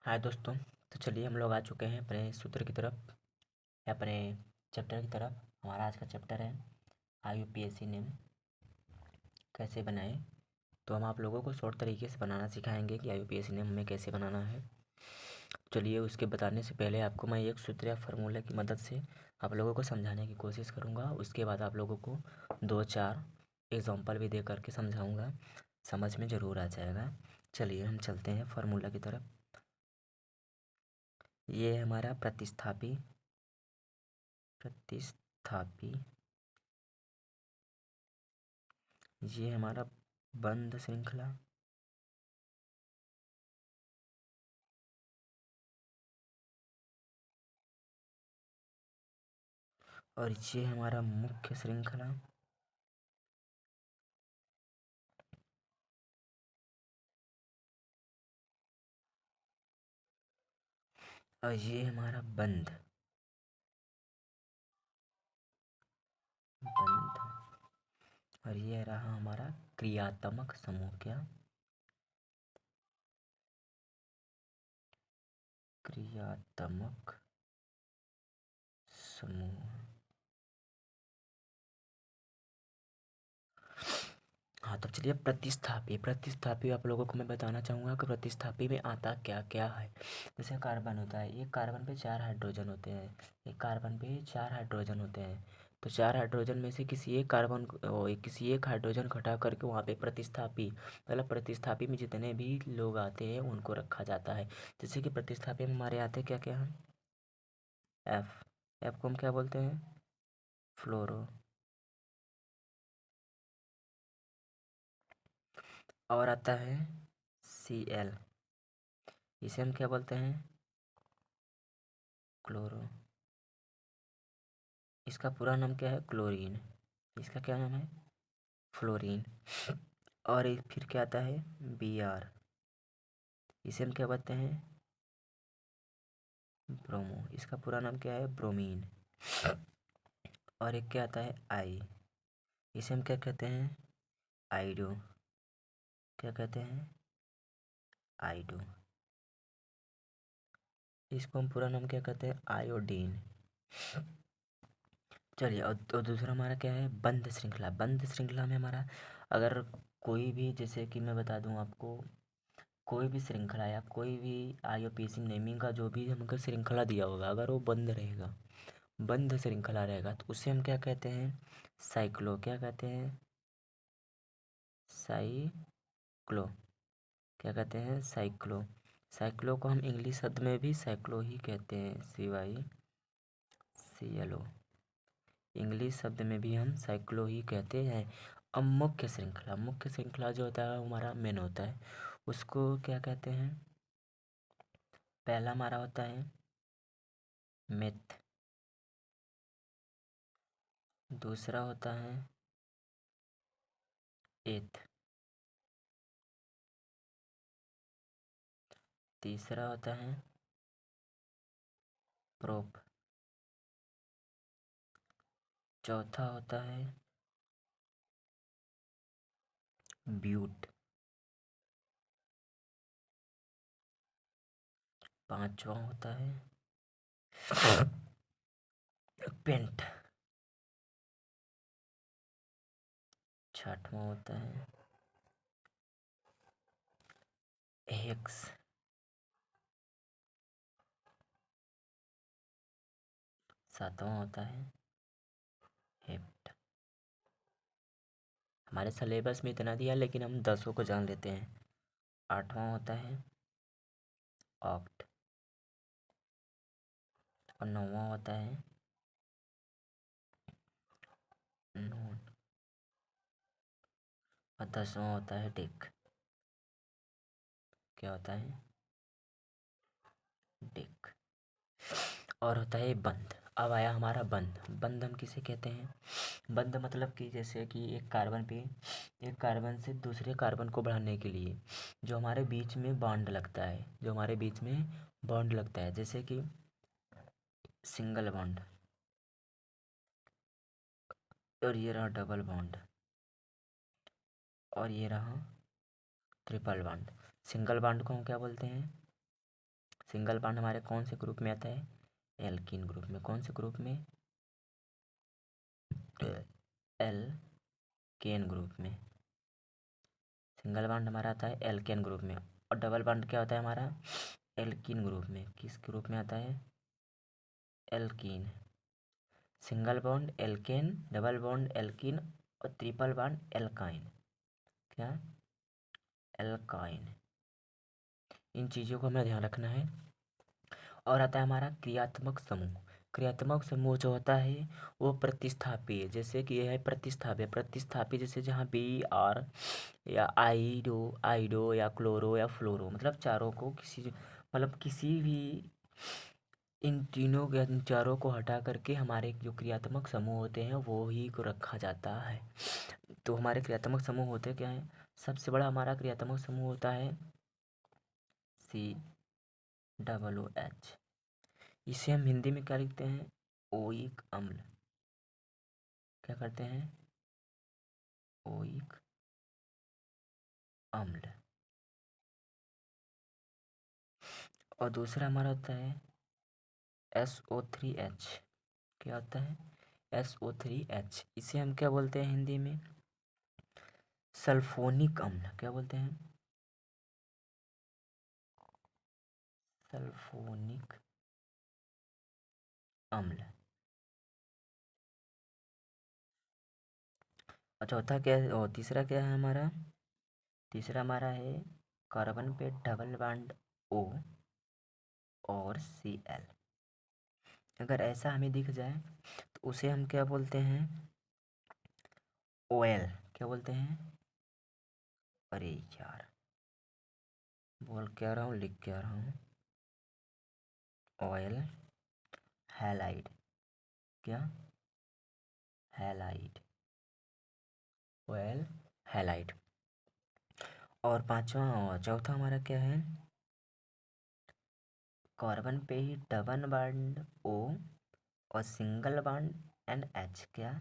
हाय दोस्तों। तो चलिए हम लोग आ चुके हैं अपने सूत्र की तरफ या अपने चैप्टर की तरफ। हमारा आज का चैप्टर है IUPAC नेम कैसे बनाएं। तो हम आप लोगों को शॉर्ट तरीके से बनाना सिखाएंगे कि IUPAC नेम हमें कैसे बनाना है। चलिए उसके बताने से पहले आपको मैं एक सूत्र या फार्मूला की मदद से आप लोगों को समझाने की कोशिश करूँगा। उसके बाद आप लोगों को 2-4 एग्जाम्पल भी दे करके समझाऊँगा, समझ में ज़रूर आ जाएगा। चलिए हम चलते हैं फार्मूला की तरफ। ये है हमारा प्रतिस्थापी ये हमारा बंध श्रृंखला और ये हमारा मुख्य श्रृंखला और ये हमारा बंध और ये रहा हमारा क्रियात्मक समूह। क्या? क्रियात्मक समूह। हाँ, तो चलिए प्रतिस्थापी आप लोगों को मैं बताना चाहूँगा कि प्रतिस्थापी में आता क्या क्या है। जैसे कार्बन होता है, एक कार्बन पे 4 हाइड्रोजन होते हैं। एक कार्बन पे 4 हाइड्रोजन होते हैं। तो 4 हाइड्रोजन में से किसी एक किसी एक हाइड्रोजन को हटा करके वहाँ पे प्रतिस्थापी मतलब प्रतिस्थापी में जितने भी लोग आते हैं उनको रखा जाता है। जैसे कि प्रतिस्थापी में हमारे आते क्या क्या हैं? एफ। एफ को हम क्या बोलते हैं? फ्लोरो। और आता है Cl, इसे हम क्या बोलते हैं? क्लोरो। इसका पूरा नाम क्या है? क्लोरीन। इसका क्या नाम है? फ्लोरीन। और एक फिर क्या आता है? Br, इसे हम क्या बोलते हैं? ब्रोमो। इसका पूरा नाम क्या है? ब्रोमीन। और एक क्या आता है? आई, इसे हम क्या कहते हैं? आइडो। क्या कहते हैं? आइडो। इसको हम पूरा नाम क्या कहते हैं? आयोडीन। चलिए और दूसरा हमारा क्या है? बंध श्रृंखला। बंध श्रृंखला में हमारा अगर कोई भी, जैसे कि मैं बता दूं आपको, कोई भी श्रृंखला या कोई भी IUPAC नेमिंग का जो भी हमको श्रृंखला दिया होगा, अगर वो बंद रहेगा, बंद श्रृंखला रहेगा, तो उसे हम क्या कहते हैं? साइक्लो। क्या कहते हैं? साइक्लो। क्या कहते हैं? साइक्लो। साइक्लो को हम इंग्लिश शब्द में भी साइक्लो ही कहते हैं, CYCLO। इंग्लिश शब्द में भी हम साइक्लो ही कहते हैं। अब मुख्य श्रृंखला जो होता है हमारा मेन होता है, उसको क्या कहते हैं? पहला हमारा होता है मेथ, दूसरा होता है एथ, तीसरा होता है प्रोप, चौथा होता है ब्यूट, पांचवा होता है पेंट, छठवां होता है हेक्स, सातवां होता है हेप्ट। हमारे सिलेबस में इतना दिया लेकिन हम 10 को जान लेते हैं। आठवां होता है ऑक्ट और नौवां होता है नोन और 10वां होता है डिक। क्या होता है? डिक। और होता है बंध। अब आया हमारा बंध। बंध हम किसे कहते हैं? बंध मतलब कि जैसे कि एक कार्बन से दूसरे कार्बन को बढ़ाने के लिए जो हमारे बीच में बॉन्ड लगता है, जैसे कि सिंगल बॉन्ड और ये रहा डबल बॉन्ड और ये रहा ट्रिपल बॉन्ड। सिंगल बॉन्ड को हम क्या बोलते हैं? सिंगल बॉन्ड हमारे कौन से ग्रुप में आता है? एल्कीन ग्रुप में। कौन से ग्रुप में? एल्केन ग्रुप में। सिंगल बॉन्ड हमारा आता है एल्केन ग्रुप में। और डबल बॉन्ड क्या होता है हमारा? एल्कीन ग्रुप में। किस ग्रुप में आता है? Alkene. Single bond alkane, double bond alkene और ट्रिपल बॉन्ड एल्काइन। क्या? एल्काइन। इन चीज़ों को हमें ध्यान रखना है। और आता है हमारा क्रियात्मक समूह। क्रियात्मक समूह जो होता है वो प्रतिस्थापी, जैसे कि यह है प्रतिस्थापी। प्रतिस्थापी जैसे जहाँ बी आर या आइडो या क्लोरो या फ्लोरो, मतलब चारों को किसी भी इन तीनों के, इन चारों को हटा करके हमारे जो क्रियात्मक समूह होते हैं वो ही को रखा जाता है। तो हमारे क्रियात्मक समूह होते क्या हैं? सबसे बड़ा हमारा क्रियात्मक समूह होता है COOH। इसे हम हिंदी में क्या लिखते हैं? ओइक अम्ल। क्या करते हैं? ओइक अम्ल। और दूसरा हमारा होता है SO3H। क्या होता है? SO3H। इसे हम क्या बोलते हैं हिंदी में? सल्फोनिक अम्ल। क्या बोलते हैं? सल्फोनिक अम्ल। और चौथा क्या है? और तीसरा क्या है हमारा? तीसरा हमारा है कार्बन पे डबल बॉन्ड O और Cl। अगर ऐसा हमें दिख जाए तो उसे हम क्या बोलते हैं? OL। क्या बोलते हैं? अरे यार, बोल क्या रहा हूँ, लिख क्या रहा हूँ? Oil halide. क्या? हैलाइड। Oil halide. और पांचवा और चौथा हमारा क्या है? कार्बन पे ही डबल बॉन्ड O और सिंगल बॉन्ड NH। क्या?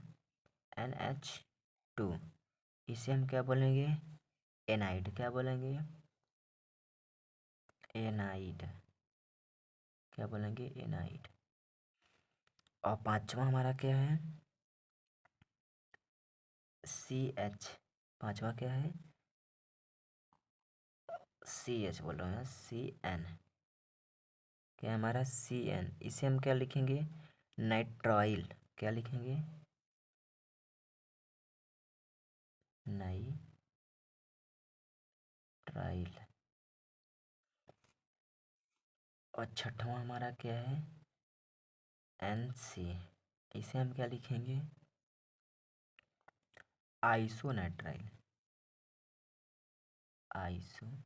NH2। इसे हम क्या बोलेंगे? एनाइड। क्या बोलेंगे? एनाइड। क्या बोलेंगे? एनाइड। और पांचवा हमारा क्या है? CH। पांचवा क्या है? CH बोल रहे हैं, CN। क्या है हमारा? CN। इसे हम क्या लिखेंगे? नाइट्राइल। क्या लिखेंगे? नाइट्राइल। और छठवां हमारा क्या है? NC। इसे हम क्या लिखेंगे? आइसोनाइट्राइल। आइसोनाइट्राइल।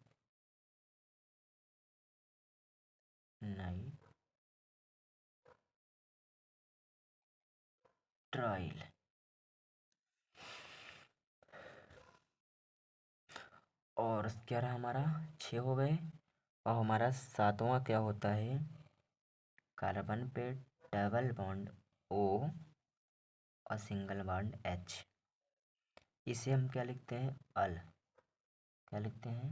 और क्या रहा हमारा? 6 हो गए। और हमारा सातवां क्या होता है? कार्बन पे डबल बॉन्ड O और सिंगल बॉन्ड H। इसे हम क्या लिखते हैं? अल। क्या लिखते हैं?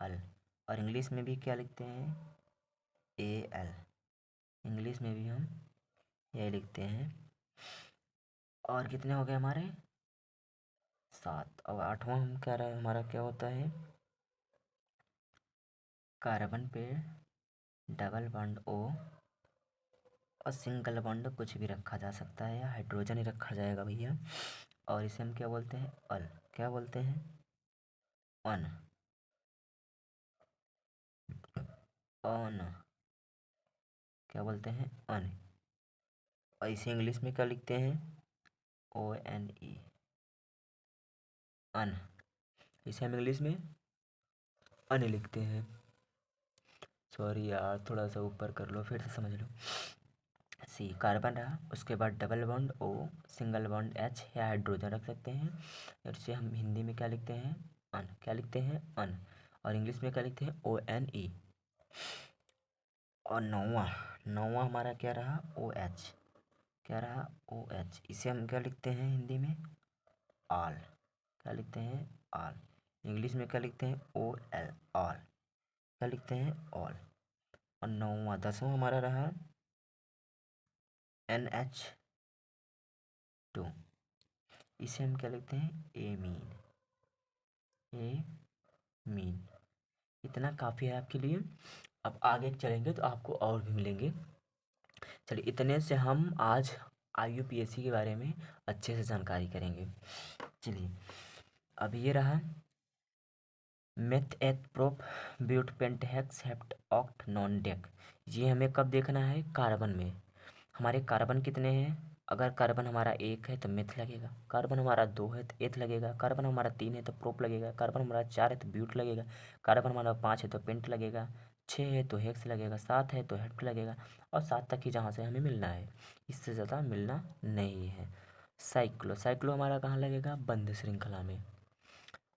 अल। और इंग्लिश में भी क्या लिखते हैं? AL। इंग्लिश में भी हम ये लिखते हैं। और कितने हो गए हमारे? 7। और आठवां हम क्या रहा है हमारा? क्या होता है? कार्बन पे डबल बॉन्ड O और सिंगल बॉन्ड कुछ भी रखा जा सकता है या हाइड्रोजन ही रखा जाएगा भैया। और इसे हम क्या बोलते हैं? अल। क्या बोलते हैं? अन। अन। क्या बोलते हैं? अन। और इसे इंग्लिश में क्या लिखते हैं? ONE। अन। इसे हम इंग्लिश में अन लिखते हैं। सॉरी यार, थोड़ा सा ऊपर कर लो, फिर से समझ लो। C कार्बन रहा, उसके बाद double bond O, single bond H या हाइड्रोजन रख सकते हैं। और इसे हम हिंदी में क्या लिखते हैं? अन। क्या लिखते हैं? अन। और इंग्लिश में क्या लिखते हैं? ONE। और नौवां, नौवां हमारा क्या रहा? OH। क्या रहा? OH। इसे हम क्या लिखते हैं हिंदी में? ऑल। क्या लिखते हैं? ऑल। इंग्लिश में क्या लिखते हैं? OL। ऑल। क्या लिखते हैं? ऑल। और 9वां 10वां हमारा रहा NH2। इसे हम क्या लिखते हैं, एमीन। इतना काफ़ी है आपके लिए। अब आगे चलेंगे तो आपको और भी मिलेंगे। चलिए, इतने से हम आज IUPAC के बारे में अच्छे से जानकारी करेंगे। चलिए, अब ये रहा meth eth prop but pent hex hept oct non dec. ये हमें कब देखना है, कार्बन में। हमारे कार्बन कितने हैं, अगर कार्बन हमारा 1 है तो मेथ लगेगा, कार्बन हमारा 2 है तो एथ लगेगा, कार्बन हमारा 3 है तो प्रोप लगेगा, कार्बन हमारा 4 है तो ब्यूट लगेगा, कार्बन हमारा 5 है तो पेंट लगेगा, 6 है तो हेक्स लगेगा, 7 है तो हेप्ट लगेगा, और 7 तक ही जहाँ से हमें मिलना है, इससे ज़्यादा मिलना नहीं है। साइक्लो हमारा कहाँ लगेगा, बंद श्रृंखला में।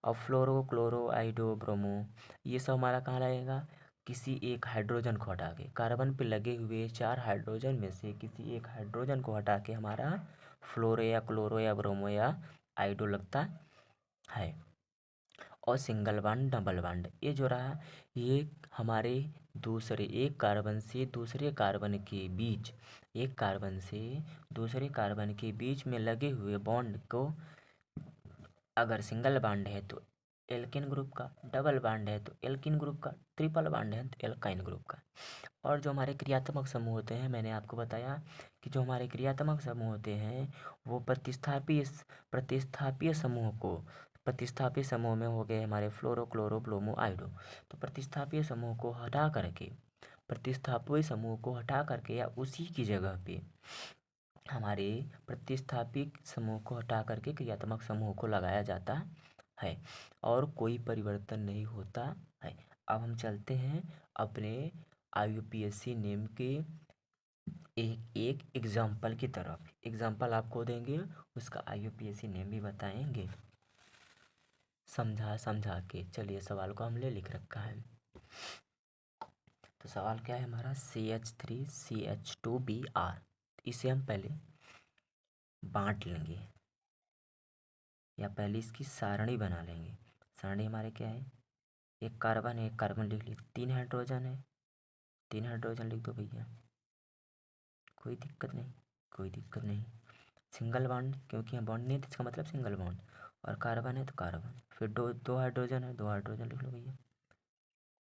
और फ्लोरो क्लोरो आइडो ब्रोमो ये सब हमारा कहाँ लगेगा, किसी एक हाइड्रोजन को हटा के, कार्बन पे लगे हुए 4 हाइड्रोजन में से किसी एक हाइड्रोजन को हटा के हमारा फ्लोरो या क्लोरो या ब्रोमो या आइडो लगता है। और सिंगल बॉन्ड डबल बॉन्ड ये जो रहा, ये हमारे दूसरे एक कार्बन से दूसरे कार्बन के बीच, एक कार्बन से दूसरे कार्बन के बीच में लगे हुए बॉन्ड को, अगर सिंगल बॉन्ड है तो एल्केन ग्रुप का, डबल बॉन्ड है तो एल्किन ग्रुप का, ट्रिपल बॉन्ड है तो एल्काइन ग्रुप का। और जो हमारे क्रियात्मक समूह होते हैं, मैंने आपको बताया कि जो हमारे क्रियात्मक समूह होते हैं वो प्रतिस्थापीय समूह को, प्रतिस्थापीय समूह में हो गए हमारे फ्लोरो क्लोरो ब्रोमो आइडो। तो प्रतिस्थापीय समूह को हटा करके, प्रतिस्थापीय समूह को हटा करके या उसी की जगह पे हमारे प्रतिस्थापिक समूह को हटा करके क्रियात्मक समूह को लगाया जाता है और कोई परिवर्तन नहीं होता है। अब हम चलते हैं अपने IUPAC नेम के एक एग्जाम्पल की तरफ। एग्जाम्पल आपको देंगे, उसका IUPAC नेम भी बताएंगे समझा समझा के। चलिए, सवाल को हमने लिख रखा है। तो सवाल क्या है हमारा, CH3CH2Br। इसे हम पहले बांट लेंगे या पहले इसकी सारणी बना लेंगे। सारणी हमारे क्या है, एक कार्बन है, एक कार्बन लिख ली, 3 हाइड्रोजन है, 3 हाइड्रोजन लिख दो भैया, कोई दिक्कत नहीं, कोई दिक्कत नहीं। सिंगल बॉन्ड, क्योंकि यहाँ बॉन्ड नहीं है तो इसका मतलब सिंगल बॉन्ड, और कार्बन है तो कार्बन, फिर दो हाइड्रोजन है, 2 हाइड्रोजन लिख लो भैया। या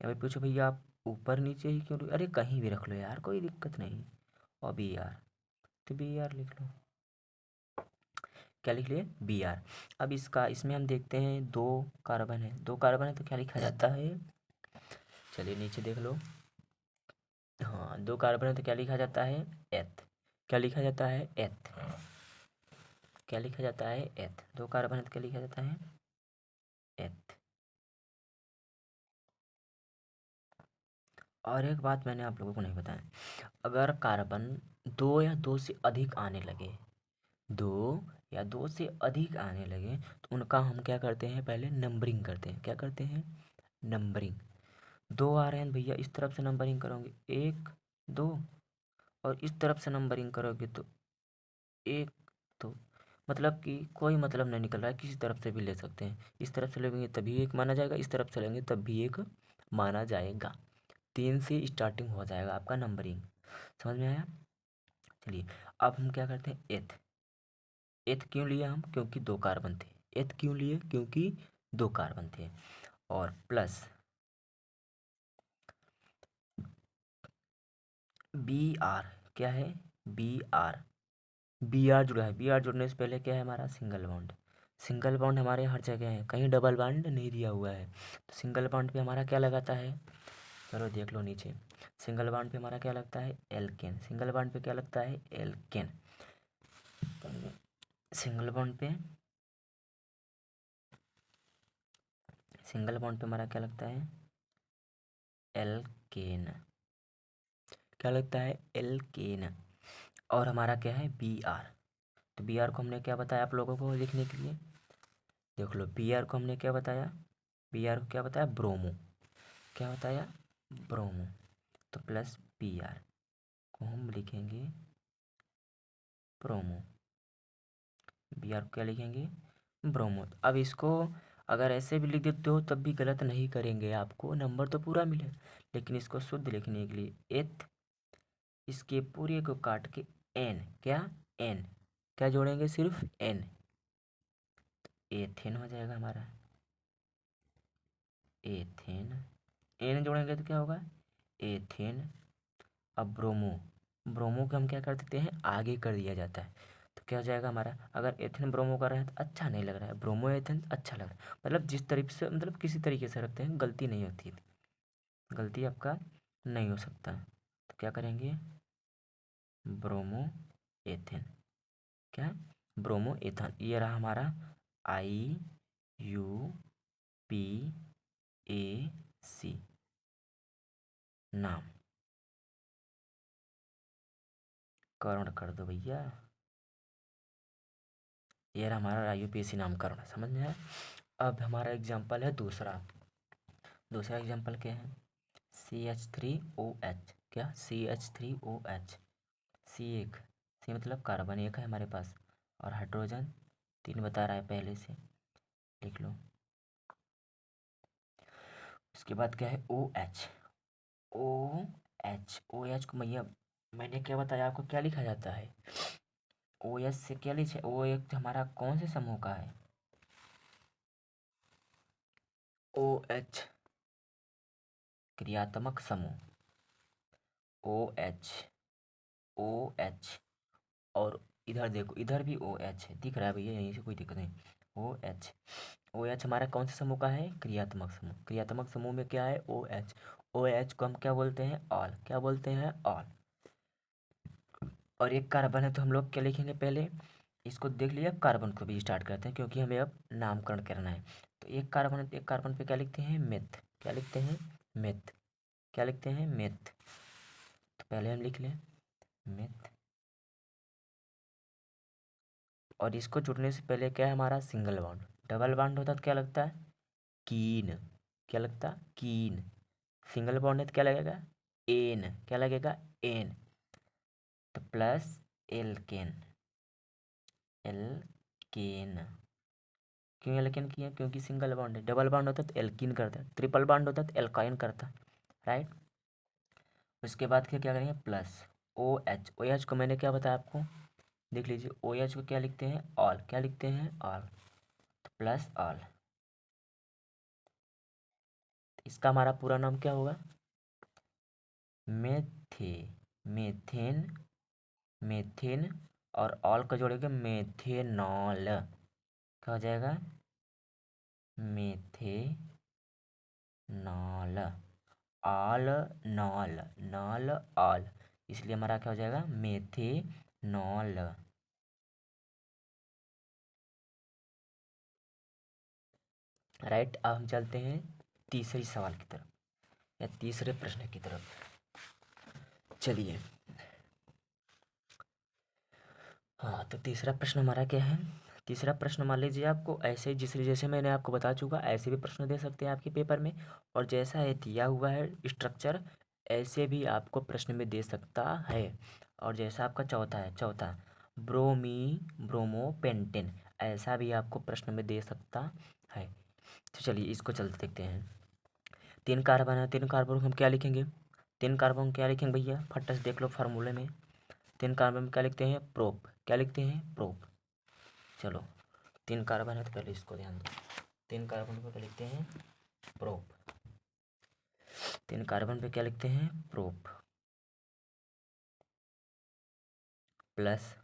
भाई पूछो भैया आप ऊपर नीचे ही क्यों, अरे कहीं भी रख लो यार, कोई दिक्कत नहीं। और BR, तो BR लिख लो। क्या लिख लिए, BR। अब इसमें हम देखते हैं 2 कार्बन है, 2 कार्बन है तो क्या लिखा जाता है, चलिए नीचे देख लो। हाँ, 2 कार्बन है तो क्या लिखा जाता है, एथ। क्या लिखा जाता है, एथ। क्या लिखा जाता है, एथ। 2 कार्बन है तो क्या लिखा जाता है, एथ। और एक बात मैंने आप लोगों को नहीं बताया, अगर कार्बन 2 या 2 से अधिक आने लगे, 2 या 2 से अधिक आने लगे तो उनका हम क्या करते हैं, पहले नंबरिंग करते हैं। क्या करते हैं, नंबरिंग। 2 आ रहे हैं भैया, इस तरफ से नंबरिंग करोगे 1 2, और इस तरफ से नंबरिंग करोगे तो 1 2। मतलब कि कोई मतलब नहीं निकल रहा है, किसी तरफ से भी ले सकते हैं। इस तरफ से लेंगे तभी 1 माना जाएगा, इस तरफ से लेंगे तब भी 1 माना जाएगा। 3 से स्टार्टिंग हो जाएगा आपका नंबरिंग। समझ में आया। चलिए, अब हम क्या करते हैं, एथ। एथ क्यों लिया हम, क्योंकि 2 कार्बन थे। एथ क्यों लिए, क्योंकि 2 कार्बन थे। और प्लस BR। क्या है, BR। BR जुड़ा है, BR जुड़ने से पहले क्या है हमारा, सिंगल बॉन्ड। सिंगल बॉन्ड हमारे हर जगह है, कहीं डबल बॉन्ड नहीं दिया हुआ है। तो सिंगल बॉन्ड पे हमारा क्या लगाता है, चलो देख लो नीचे। सिंगल बॉन्ड पे हमारा क्या लगता है, एल्केन। सिंगल बॉन्ड पे क्या लगता है, एल्केन। सिंगल बॉन्ड पे, सिंगल बॉन्ड पे हमारा क्या लगता है, एल्केन। क्या लगता है, एल्केन। और हमारा क्या है, BR। तो BR को हमने क्या बताया आप लोगों को लिखने के लिए, देख लो। BR को हमने क्या बताया, BR को क्या बताया, ब्रोमो। क्या बताया, ब्रोमो। तो प्लस BR को हम लिखेंगे ब्रोमो। BR को क्या लिखेंगे, ब्रोमो। अब इसको अगर ऐसे भी लिख देते हो तब भी गलत नहीं करेंगे, आपको नंबर तो पूरा मिले, लेकिन इसको शुद्ध लिखने के लिए एथ, इसके पूरे को काट के एन, क्या एन, क्या जोड़ेंगे सिर्फ एन, एथेन हो जाएगा हमारा, एथेन, एन जोड़ेंगे तो क्या होगा एथेन। अब ब्रोमो, ब्रोमो को हम क्या कर देते हैं आगे कर दिया जाता है, तो क्या हो जाएगा हमारा, अगर एथेन ब्रोमो कर रहे हैं तो अच्छा नहीं लग रहा है, ब्रोमो एथेन अच्छा लग रहा है, मतलब जिस तरीके से मतलब किसी तरीके से रखते हैं गलती नहीं होती, गलती आपका नहीं हो सकता, तो क्या करेंगे ब्रोमो एथेन, क्या ब्रोमो एथेन, ये रहा हमारा IUPAC नाम, कर्ण कर दो भैया, ये रहा हमारा IUPAC नामकरण, समझ में आया। अब हमारा एग्जाम्पल है दूसरा, दूसरा एग्जाम्पल क्या है CH3OH, क्या CH3OH, सी एक, सी मतलब कार्बन एक है हमारे पास, और हाइड्रोजन 3 बता रहा है पहले से, लिख लो। उसके बाद क्या है OH, OH को मैंने क्या बताया आपको, क्या लिखा जाता है OH से, क्या लिखे OH हमारा कौन से समूह का है, OH क्रियात्मक समूह, OH, OH, और इधर देखो इधर भी OH है, दिख रहा है भैया यहीं से, कोई दिक्कत नहीं, OH, OH हमारा कौन से समूह का है क्रियात्मक समूह, क्रियात्मक समूह में क्या है OH, OH को हम क्या बोलते हैं ऑल, क्या बोलते हैं ऑल, और एक कार्बन है तो हम लोग क्या लिखेंगे पहले, इसको देख लिया, कार्बन को भी स्टार्ट करते हैं क्योंकि हमें अब नामकरण करना है, तो एक कार्बन है तो एक कार्बन पे क्या लिखते हैं मेथ, क्या लिखते हैं मेथ, क्या लिखते हैं मेथ, तो पहले हम लिख लें मेथ, और इसको जुड़ने से पहले क्या है हमारा सिंगल बॉन्ड, डबल बॉन्ड होता तो क्या लगता है कीन, क्या लगता कीन, सिंगल बॉन्ड है तो क्या लगेगा एन, क्या लगेगा एन, तो प्लस एल्केन, एल्केन, क्यों एल्केन किया क्योंकि सिंगल बॉन्ड है, डबल बॉन्ड होता तो एल्कीन करता, ट्रिपल बॉन्ड होता तो एल्काइन करता, राइट। उसके बाद फिर क्या करेंगे प्लस OH, OH को मैंने क्या बताया आपको, देख लीजिए OH को क्या लिखते हैं ऑल, क्या लिखते हैं ऑल, तो प्लस ऑल, इसका हमारा पूरा नाम क्या होगा मेथे, मेथेन, मेथेन, और ऑल का जोड़ेंगे मेथेनॉल, क्या हो जाएगा methanol, all, knoll, knoll all, इसलिए हमारा क्या हो जाएगा मेथेनॉल, राइट। अब हम चलते हैं तीसरी सवाल की तरफ या तीसरे प्रश्न की तरफ, चलिए। हाँ, तो तीसरा प्रश्न हमारा क्या है, तीसरा प्रश्न मान लीजिए आपको ऐसे जिस जैसे मैंने आपको बता चुका ऐसे भी प्रश्न दे सकते हैं आपके पेपर में, और जैसा ये दिया हुआ है स्ट्रक्चर ऐसे भी आपको प्रश्न में दे सकता है, और जैसा आपका चौथा है, चौथा ब्रोमी ब्रोमो पेंटेन, ऐसा भी आपको प्रश्न में दे सकता है। तो चलिए इसको चलते देखते हैं, 3 कार्बन है, 3 कार्बन को हम क्या लिखेंगे, 3 कार्बन क्या लिखेंगे भैया फट से देख लो फार्मूले में, 3 कार्बन में क्या लिखते हैं प्रोप, क्या लिखते हैं प्रोप, चलो 3 कार्बन है तो पहले इसको ध्यान दो, 3 कार्बन पे क्या लिखते हैं प्रोप, 3 कार्बन पे क्या लिखते हैं प्रोप, प्लस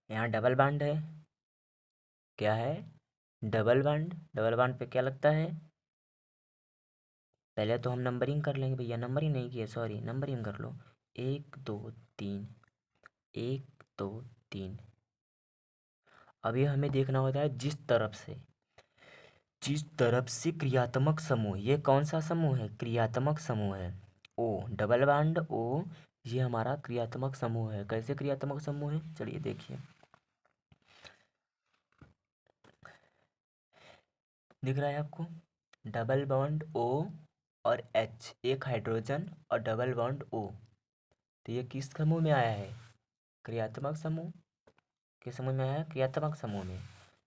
यहाँ डबल बॉन्ड है, क्या है डबल बॉन्ड, डबल बॉन्ड पे क्या लगता है, पहले तो हम नंबरिंग कर लेंगे भैया, नंबरिंग नहीं किया सॉरी, नंबरिंग कर लो, 1 2 3, 1 2 3, अभी हमें देखना होता है जिस तरफ से क्रियात्मक समूह, ये कौन सा समूह है क्रियात्मक समूह है ओ, डबल बॉन्ड ओ, ये हमारा क्रियात्मक समूह है, कैसे क्रियात्मक समूह है चलिए देखिए, दिख रहा है आपको डबल बॉन्ड ओ और H, एक हाइड्रोजन और डबल बॉन्ड O, तो ये किस समूह में आया है क्रियात्मक समूह, किस समूह में आया है क्रियात्मक समूह में,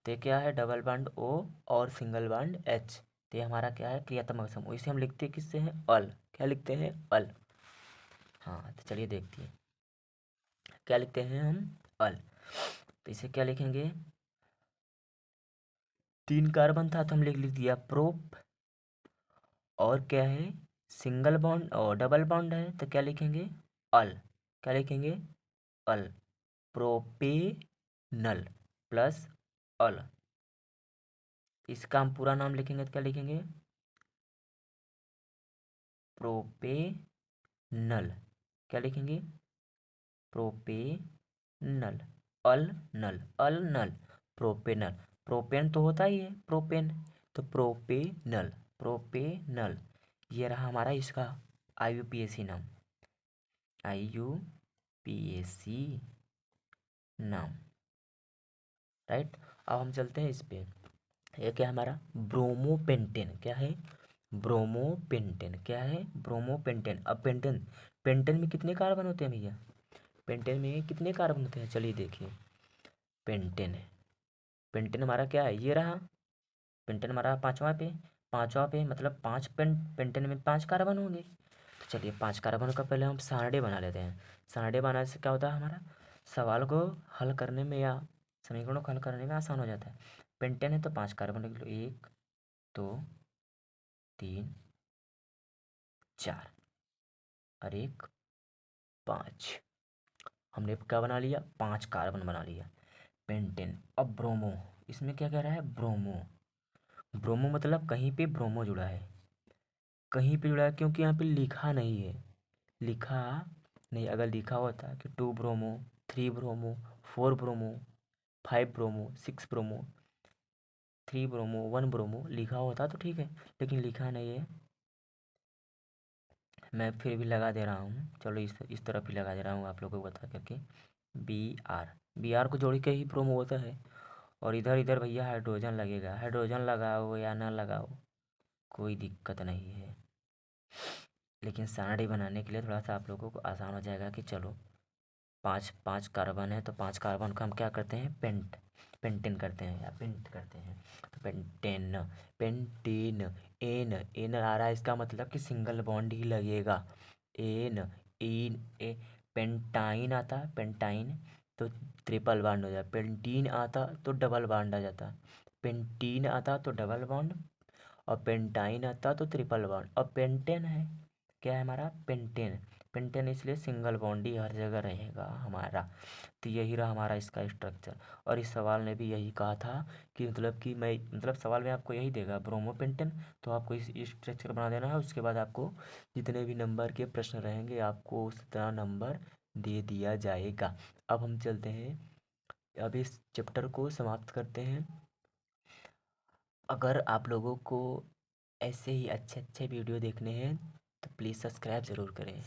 तो ये क्या है डबल बॉन्ड O और सिंगल बॉन्ड H, तो ये हमारा क्या है, क्रियात्मक समूह। इसे हम लिखते किससे हैं, अल। क्या लिखते हैं, अल। हाँ तो चलिए देखते हैं क्या लिखते हैं हम, अल। तो इसे क्या लिखेंगे, 3 कार्बन था तो हम लिख दिया प्रोप, और क्या है, सिंगल बॉन्ड और डबल बॉन्ड है तो क्या लिखेंगे, अल। क्या लिखेंगे, अल। प्रोपेनल प्लस अल। इसका हम पूरा नाम लिखेंगे तो क्या लिखेंगे, प्रोपेनल। क्या लिखेंगे, प्रोपेनल। अल नल, अल नल, प्रोपेनल। प्रोपेन तो होता ही है प्रोपेन, तो प्रोपेनल, प्रोपेनल। ये रहा हमारा इसका IUPAC नाम, IUPAC नाम, राइट। अब हम चलते हैं इस पे, ये क्या है हमारा, ब्रोमोपेंटेन। क्या है, ब्रोमोपेंटेन। क्या है, ब्रोमोपेंटेन। अब पेंटेन, पेंटेन में कितने कार्बन होते हैं भैया, पेंटेन में कितने कार्बन होते हैं, चलिए देखिए। पेंटेन है, पेंटेन हमारा क्या है, ये रहा पेंटेन हमारा पांचवा पे, पांचवा पे मतलब पांच पेंटेन में 5 कार्बन होंगे। तो चलिए 5 कार्बन का पहले हम सारणी बना लेते हैं। सारणी बनाने से क्या होता है, हमारा सवाल को हल करने में या समीकरणों को हल करने में आसान हो जाता है। पेंटेन है तो 5 कार्बन लिख लो, 1 2 3 4 और 1 5। हमने क्या बना लिया, 5 कार्बन बना लिया, पेंटेन। अब ब्रोमो, इसमें क्या कह रहा है, ब्रोमो। ब्रोमो मतलब कहीं पे ब्रोमो जुड़ा है, कहीं पे जुड़ा है क्योंकि यहाँ पे लिखा नहीं है, लिखा नहीं। अगर लिखा होता कि 2 bromo, 3 bromo, 4 bromo, 5 bromo, 6 bromo, 3 bromo, 1 bromo लिखा होता तो ठीक है, लेकिन लिखा नहीं है। मैं फिर भी लगा दे रहा हूँ, चलो इस तरफ ही लगा दे रहा हूँ आप लोगों को बता करके। बी आर को जोड़ के ही ब्रोमो होता है। और इधर इधर भैया हाइड्रोजन लगेगा, हाइड्रोजन लगाओ या ना लगाओ कोई दिक्कत नहीं है, लेकिन सारणी बनाने के लिए थोड़ा सा आप लोगों को आसान हो जाएगा कि चलो 5 5 कार्बन है तो 5 कार्बन को हम क्या करते हैं, पेंटेन करते हैं या पेंट करते हैं। तो पेंटेन, पेंटेन। एन, एन आ रहा है, इसका मतलब कि सिंगल बॉन्ड ही लगेगा। एन, इन ए, पेंटाइन आता, पेंटाइन तो ट्रिपल बॉन्ड हो जाता, पेंटीन आता तो डबल बॉन्ड आ जाता, पेंटीन आता तो डबल बॉन्ड, और पेंटाइन आता तो ट्रिपल बॉन्ड। और पेंटेन है, क्या है हमारा, पेंटेन। पेंटेन इसलिए सिंगल बॉन्ड ही हर जगह रहेगा हमारा। तो यही रहा हमारा इसका स्ट्रक्चर। और इस सवाल ने भी यही कहा था कि मतलब कि मैं मतलब सवाल में आपको यही देगा ब्रोमोपेंटेन, तो आपको इस स्ट्रक्चर बना देना है। उसके बाद आपको जितने भी नंबर के प्रश्न रहेंगे आपको उतना नंबर दे दिया जाएगा। अब हम चलते हैं, अब इस चैप्टर को समाप्त करते हैं। अगर आप लोगों को ऐसे ही अच्छे अच्छे वीडियो देखने हैं तो प्लीज़ सब्सक्राइब ज़रूर करें।